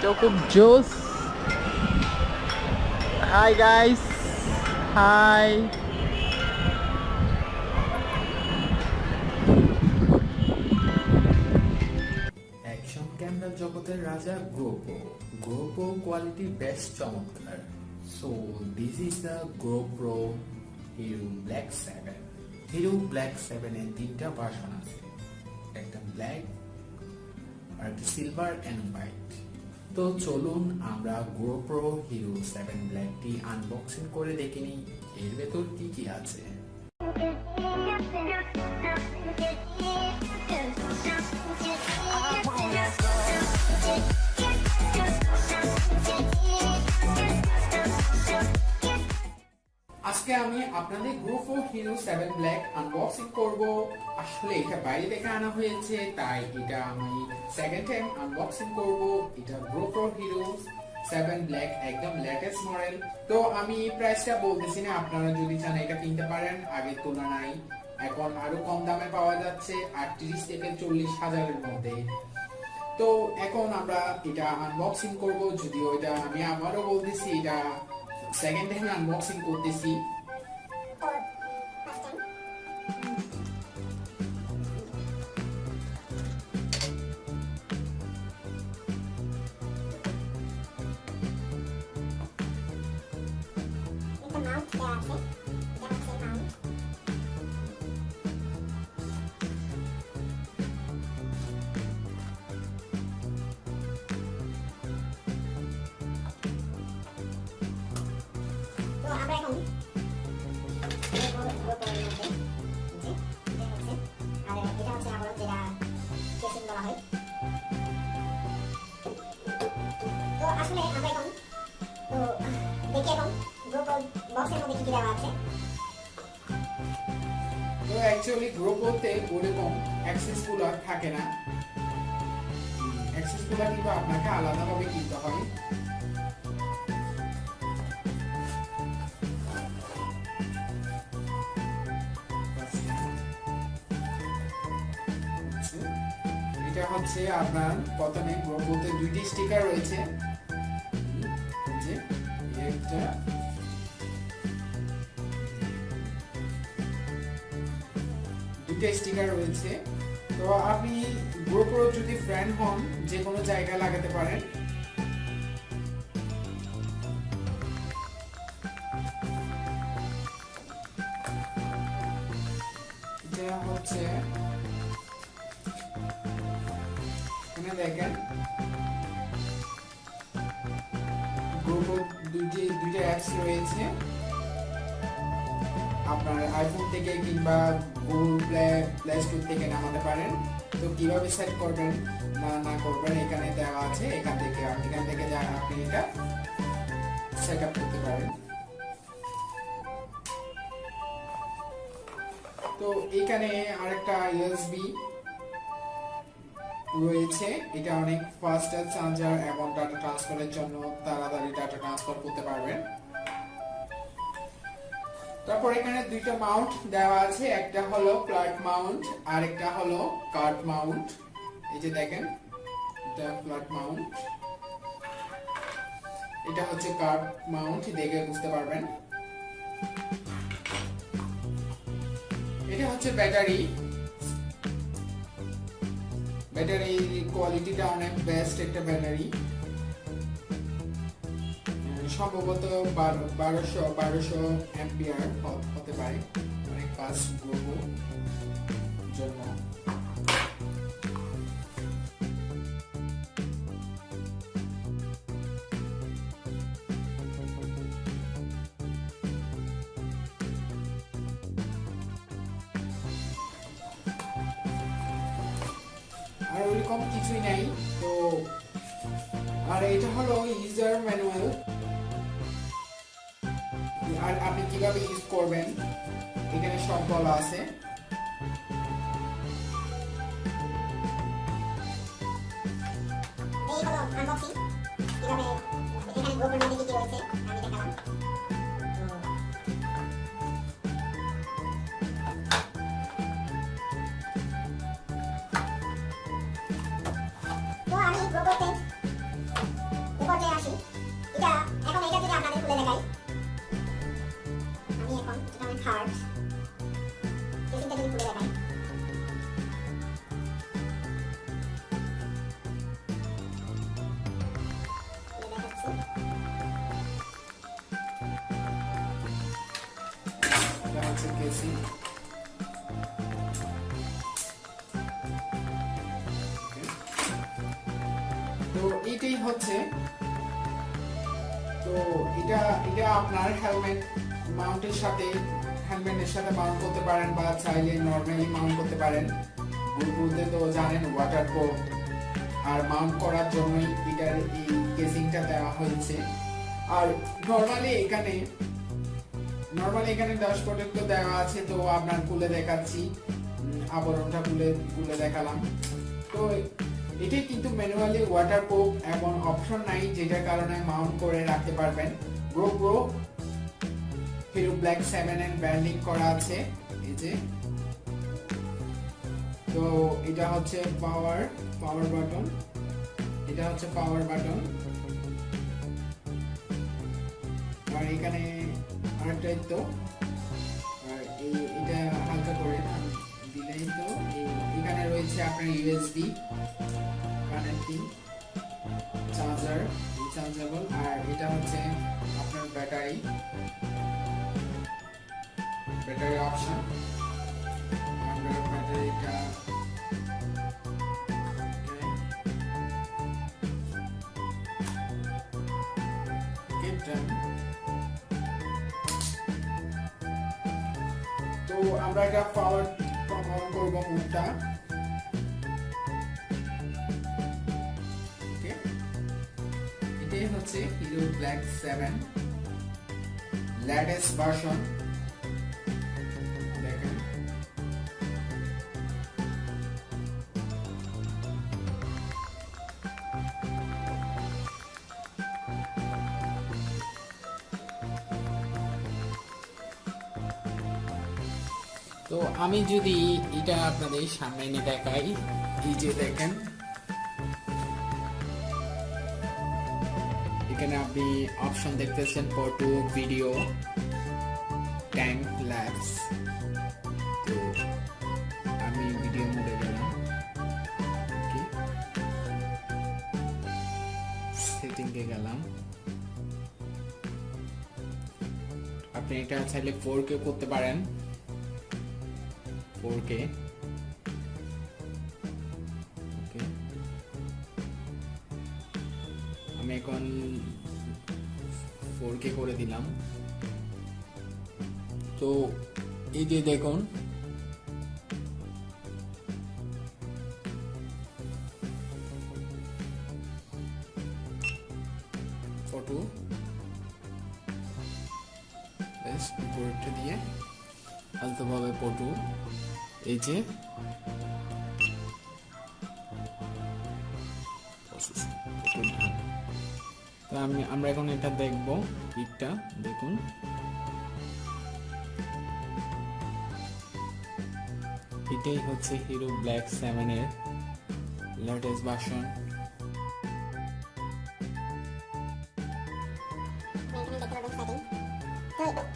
তো খুব জোস। Hi guys, hi. Action camera জগতের রাজা গোপ্রো। গোপ্রো কোয়ালিটি বেশ চমৎকার। So this is the GoPro Hero Black 7। Hero Black 7 এর তিনটা ভার্সন আছে, একটা ব্ল্যাক আর একটা সিলভার এন্ড হোয়াইট। তো চলুন আমরা গোপ্রো হিরো 7 ব্ল্যাকটি আনবক্সিং করে দেখে নিই এর ভেতর কি কি আছে। আজকে আমি আপনাদের GoPro Hero 7 Black আনবক্সিং করব। আসলে এটা বাইরে থেকে আনা হয়েছে, তাই এটা আমি সেকেন্ড টাইম আনবক্সিং করব। এটা GoPro Hero 7 Black একদম লেটেস্ট মডেল। তো আমি প্রাইসটা বলতেছি না, আপনারা যদি চান এটা কিনতে পারেন। আগের তুলনায় এখন আরো কম দামে পাওয়া যাচ্ছে, 38 থেকে 40 হাজারের মধ্যে। তো এখন আমরা এটা আনবক্সিং করব। যদিও এটা আমি আবারও বলতেছি, এটা সেকেন্ড টাইম আনবক্সিং করতেছি। আমরা এখন তো অ্যাকচুয়ালি গ্রোপোতে ওরকম অ্যাক্সেসগুলো থাকে না, অ্যাক্সেসগুলো কিন্তু আপনাকে আলাদাভাবে কিনতে হয়। এটা হচ্ছে আপনার প্রথমে গ্রোপোতে দুইটি স্টিকার রয়েছে, যে একটা স্টিকার রয়েছে। তো আপনি GoPro যদি ফ্রেন্ড হন যে কোনো জায়গায় লাগাতে পারেন। এটা হচ্ছে এখানে দেখেন GoPro দুইটা অ্যাপস রয়েছে, আপনার আইফোন থেকে কিংবা গুগল প্লে স্টোর থেকে নামাতে পারেন। তো কিভাবে সেট করবেন না করবেন এখানে দেওয়া আছে, এখান থেকে আপনি এটা সেট আপ করতে পারেন। তো এখানে আরেকটা ইউএসবি রয়েছে, এটা অনেক ফাস্ট চার্জার এবং ডাটা ট্রান্সফারের জন্য তাড়াতাড়ি ডাটা ট্রান্সফার করতে পারবেন। তারপর এখানে দুইটা মাউন্ট দেওয়া আছে, একটা হলো ফ্ল্যাট মাউন্ট আর একটা হলো কাট মাউন্ট। এই যে দেখেন, এটা ফ্ল্যাট মাউন্ট, এটা হচ্ছে কাট মাউন্ট, দেখে বুঝতে পারবেন। এটা হচ্ছে ব্যাটারি কোয়ালিটিটা অনেক বেস্ট একটা ব্যাটারি, সম্ভবত 1200 অ্যাম্পিয়ার হতে পারে, অনেক ফাস্ট গ্রোপো জন্য। আর ওইরকম কিছুই নাই। তো আর এটা হলো ইউজার ম্যানুয়াল, আর আপনি কিভাবে ইউজ করবেন এখানে সব বলা আছে। এই হলো আনবক্সিং, কিভাবে এখানে GoPro মধ্যে কি কি রয়েছে আমি দেখালাম। তো আমি GoPro তে কেসিং। তো এটাই হচ্ছে, তো এটা আপনার হেলমেটের সাথে মাউন্ট করতে পারেন বা চাইলে নরমালি মাউন্ট করতে পারেন। বুলবুলতে তো জানেন ওয়াটার প্রুফ, আর মাউন্ট করার জন্যই এটার এই কেসিংটা দেওয়া হয়েছে। আর নরমালি এখানে ডাস্ট প্রোটেক্টর দেওয়া আছে, তো আপনার খুলে দেখাচ্ছি, আবরণটা খুলে দেখালাম। তো এটাই কিন্তু ম্যানুয়ালি ওয়াটারপ্রুফ এবং অপশন নাই, যেটার কারণে মাউন্ট করে রাখতে পারবেন। GoPro হিরো ব্ল্যাক 7 এর ব্র্যান্ডিং করা আছে এই যে। তো এটা হচ্ছে পাওয়ার বাটন, এটা হচ্ছে পাওয়ার বাটন। আর এখানে আরেকটাই তো, আর এটা হালকা করে দিলেই তো এখানে রয়েছে আপনার ইউএসবি কানেক্টিং চার্জার, রিচার্জেবল। আর এটা হচ্ছে আপনার ব্যাটারি অপশন। আমরা ব্যাটারিটা তো আমরা এটা পাওয়ার অন করব মুডটা। ওকে, এটাই হচ্ছে হিরো ব্ল্যাক 7 লেটেস্ট ভার্সন। দেখেন তো আমি যদি এটা আপনাদের সামনে এনে দেখাই, এই যে দেখেন এখানে আপনি অপশন দেখতেছেন ফটো, ভিডিও, টাইম ল্যাপস। তো আমি ভিডিও মোডে গেলাম, সেটিংয়ে গেলাম। আপনি এটা চাইলে 4K করতে পারেন, 4K। ওকে, আমি এখন 4K করে দিলাম। তো এই যে দেখুন ফটো বেশ উপরটা দিয়ে আলতোভাবে ফটো, এই যে তো আমরা এখন এটা দেখব, পিকটা দেখুন। এটাই হচ্ছে হিরো ব্ল্যাক 7 এর লেটেস্ট ভার্সন।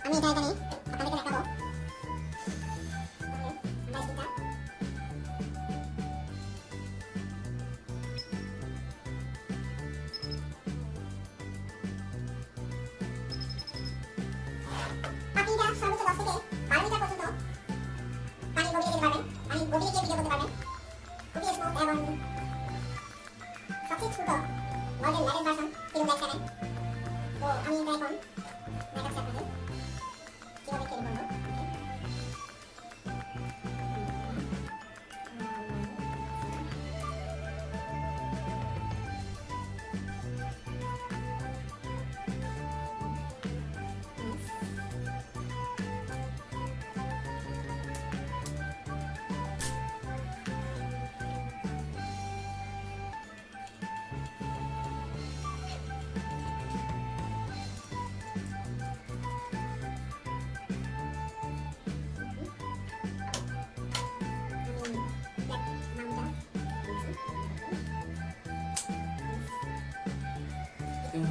আমি এটা এখানে আপনাদেরকে দেখাবো। আপনি এটা সর্বোচ্চ 10 থেকে 12 মিটার পর্যন্ত পানি গভীরে যেতে পারবেন, পানি গভীরে গিয়ে ভিডিও করতে পারবেন। খুবই স্মুথ এবং সবচেয়ে ছোট model latest version hero Black 7। তো আমি এটা এখন দেখাচ্ছি আপনাদের কিভাবে ক্যারি করবো।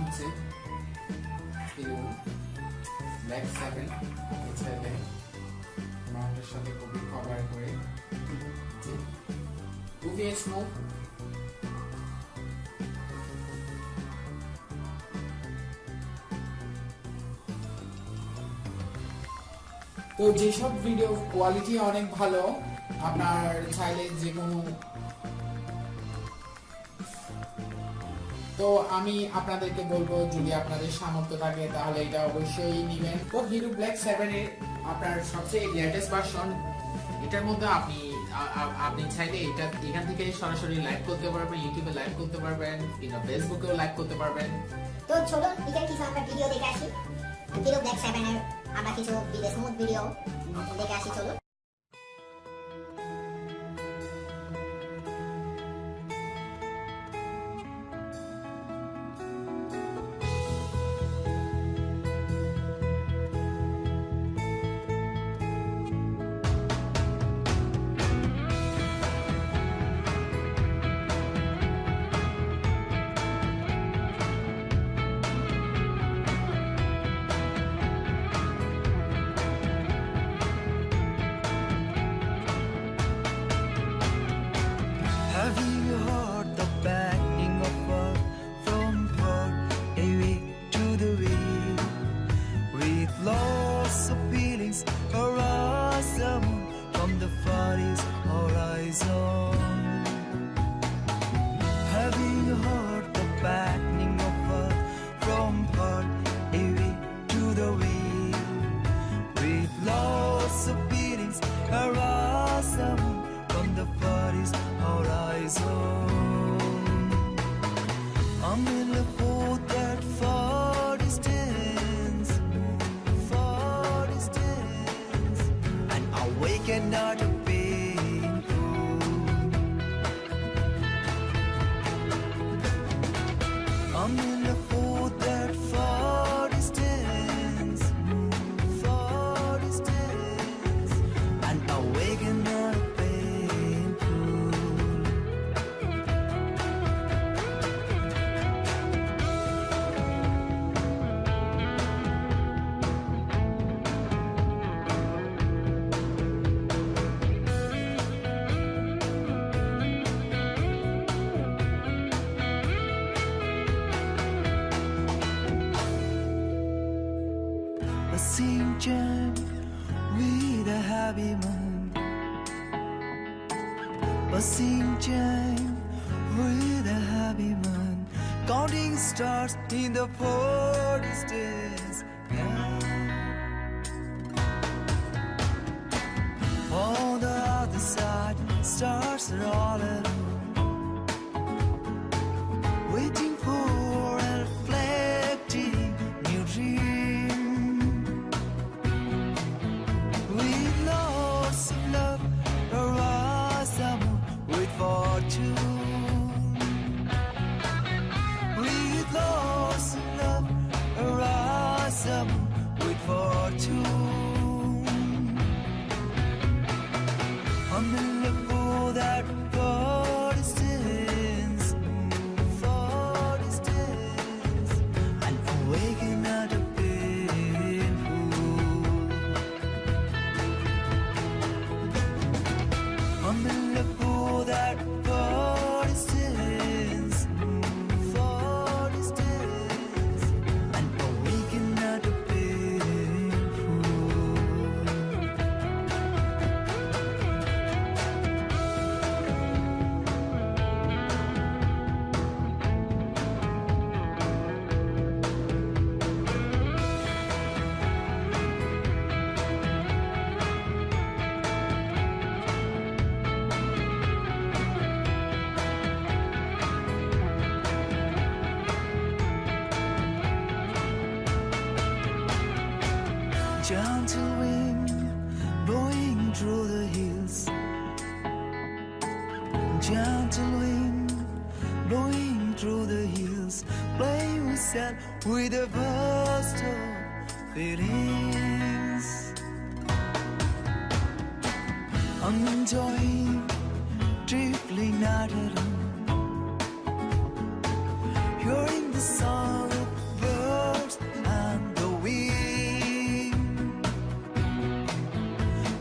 হচ্ছে হিরো ব্ল্যাক 7 এছাড়া মাউন্টের সাথে খুবই কভার করে খুবই স্মুথ। তো যেসব ভিডিও কোয়ালিটি অনেক ভালো, আপনার চাইলে যে কোনো, তো আমি আপনাদেরকে বলবো যদি আপনাদের সামর্থ্য থাকে তাহলে এটা অবশ্যই নেবেন। তো হিরো ব্ল্যাক 7 এর আপনার সবচেয়ে লেটেস্ট ভার্সন, এটার মধ্যে আপনি চাইলে এটা এখান থেকে সরাসরি লাইভ করতে পারবেন, ইউটিউবে লাইভ করতে পারবেন, কিংবা ফেসবুকেও লাইভ করতে পারবেন। তো চলুন এটার কিছু আমরা ভিডিও দেখে আসি। হিরো ব্ল্যাক 7 এর আমরা কিছু স্মুথ ভিডিও দেখে আসি, চলুন। Have you heard the banging of earth from far away to the way? With lots of feelings across the moon from the farthest horizon. Have you heard the banging of earth from far away to the way? With lots of feelings across the moon from the farthest horizon. I'm in love for that far distance, and awaken out of painful. I'm in love for that far distance, and awaken out of painful. A sing jam with a happy moon. A sing jam with a happy moon. Counting stars in the far distance. Yeah. On the other side, stars are all alone, waiting for a reflecting new dream. With lots of love, arouse the moon with fortune. With lots of love, arouse the moon with fortune. I'm in love for that far distance, and awaken out of painful. I'm in love for that far distance, and awaken out of painful. Gentle wind blowing through the hills. Gentle wind blowing through the hills, playing with sand with a burst of feelings. I'm enjoying drifting out alone, hearing the song of birds and the wind.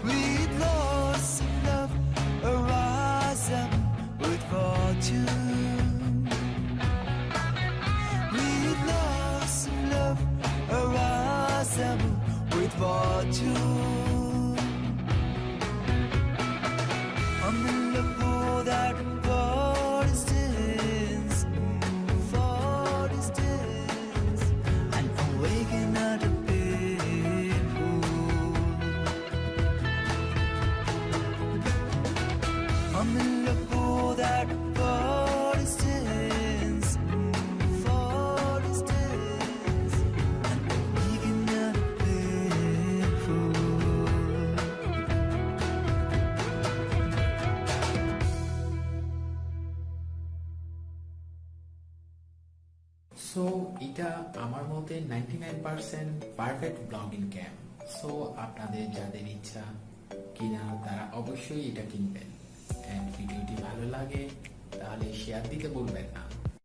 With lots of love, arise up with fortune. With lots of love, arise up with fortune. So এটা আমার মতে 99% perfect blogging ক্যাম। So আপনাদের যাদের ইচ্ছা কিনা তারা অবশ্যই এটা কিনবেন। এন্ড ভিডিওটি ভালো লাগে তাহলে শেয়ার দিতে বলবেন না।